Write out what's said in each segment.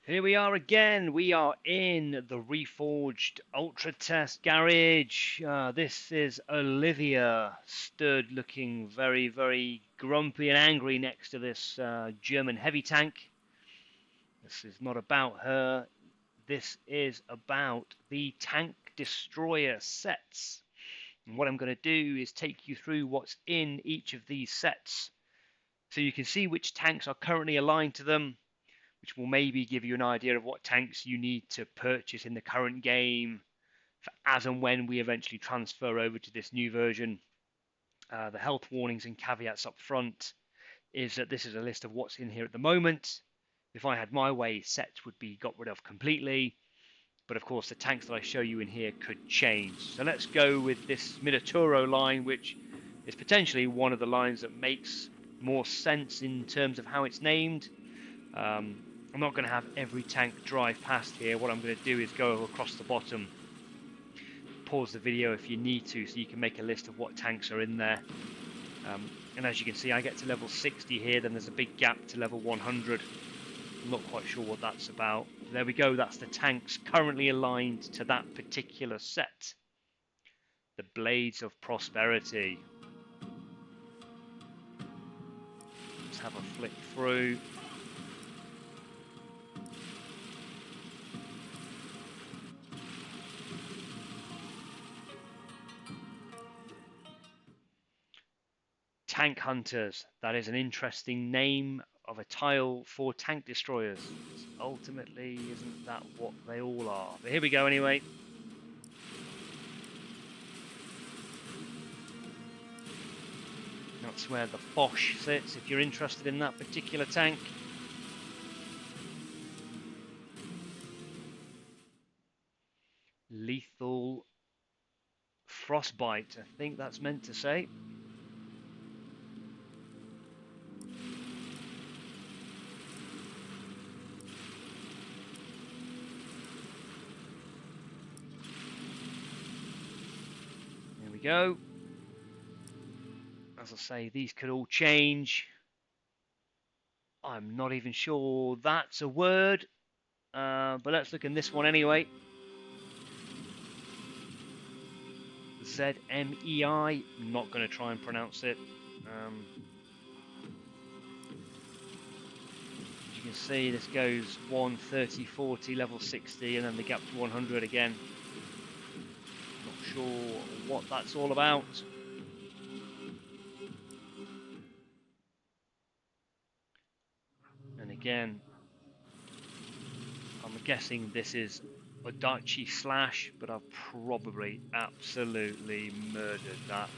Here we are again. We are in the Reforged Ultra Test Garage. This is Olivia, stood looking very, very grumpy and angry next to this German heavy tank. This is not about her. This is about the tank destroyer sets. And what I'm going to do is take you through what's in each of these sets, so you can see which tanks are currently aligned to them, which will maybe give you an idea of what tanks you need to purchase in the current game for as and when we eventually transfer over to this new version. The health warnings and caveats up front is that this is a list of what's in here at the moment. If I had my way, sets would be got rid of completely, but of course the tanks that I show you in here could change. So let's go with this Minotauro line, which is potentially one of the lines that makes more sense in terms of how it's named. I'm not going to have every tank drive past here. What I'm going to do is go across the bottom, pause the video if you need to, so you can make a list of what tanks are in there. And as you can see, I get to level 60 here, then there's a big gap to level 100. I'm not quite sure what that's about. There we go, that's the tanks currently aligned to that particular set. The Blades of Prosperity. Let's have a flick through. Tank Hunters, that is an interesting name of a tile for tank destroyers. Ultimately, isn't that what they all are? But here we go anyway. That's where the Bosch sits, if you're interested in that particular tank. Lethal Frostbite, I think that's meant to say. There we go. As I say, these could all change. I'm not even sure that's a word, but let's look in this one anyway. ZMEI, I'm not going to try and pronounce it. As you can see, this goes 1, 30, 40, level 60, and then the gap to 100 again. Not sure what that's all about. And again, I'm guessing this is Odachi Slash, but I've probably absolutely murdered that.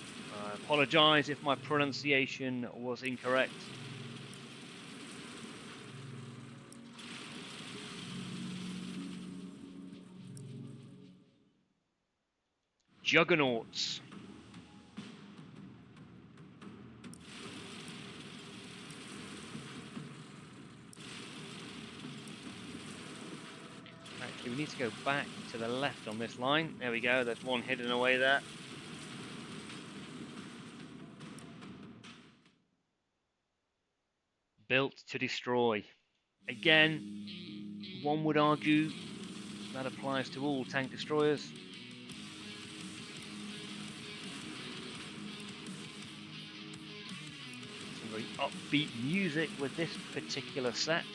I apologise if my pronunciation was incorrect. Juggernauts. Actually, we need to go back to the left on this line. There we go, there's one hidden away there. Built to destroy. Again, one would argue that applies to all tank destroyers. Some very upbeat music with this particular set.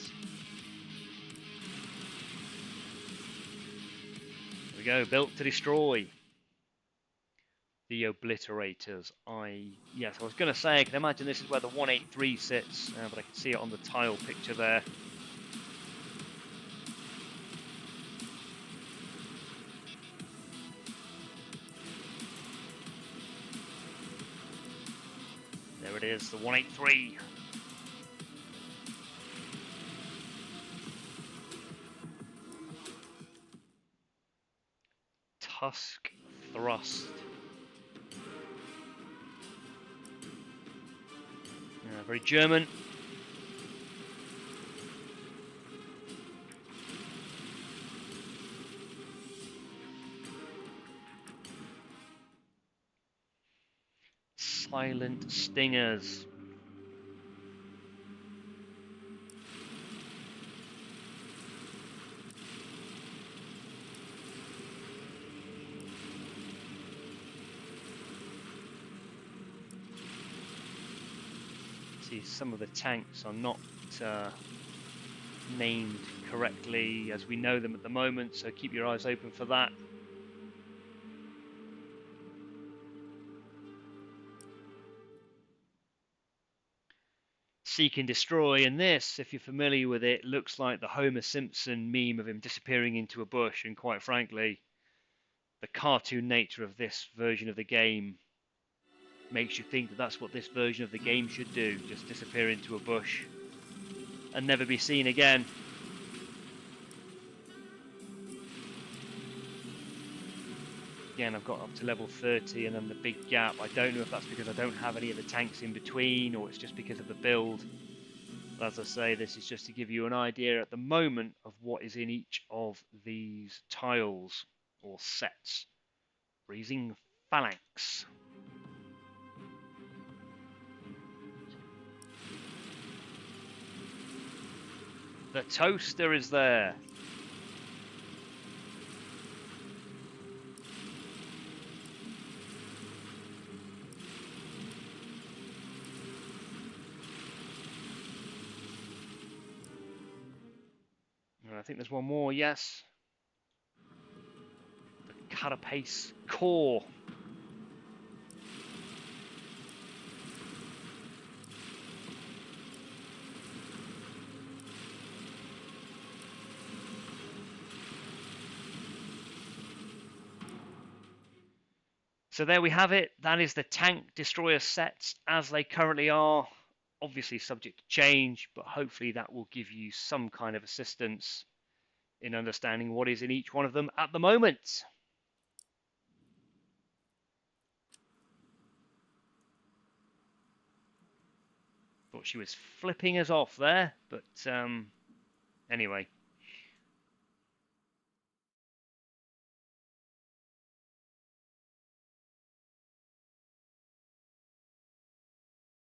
There we go, built to destroy. The Obliterators. Yes, I was going to say, I can imagine this is where the 183 sits, but I can see it on the tile picture there. There it is, the 183. Tusk Thrust. Very German. Silent Stingers. see some of the tanks are not named correctly as we know them at the moment, so keep your eyes open for that. Seek and Destroy, and this, if you're familiar with it, looks like the Homer Simpson meme of him disappearing into a bush, and quite frankly, the cartoon nature of this version of the game makes you think that that's what this version of the game should do, just disappear into a bush and never be seen again. Again, I've got up to level 30 and then the big gap. I don't know if that's because I don't have any of the tanks in between or it's just because of the build. But as I say, this is just to give you an idea at the moment of what is in each of these tiles or sets. Freezing Phalanx. The toaster is there. And I think there's one more, yes. The Carapace Core. So there we have it. That is the tank destroyer sets as they currently are. Obviously subject to change, but hopefully that will give you some kind of assistance in understanding what is in each one of them at the moment. Thought she was flipping us off there, but anyway.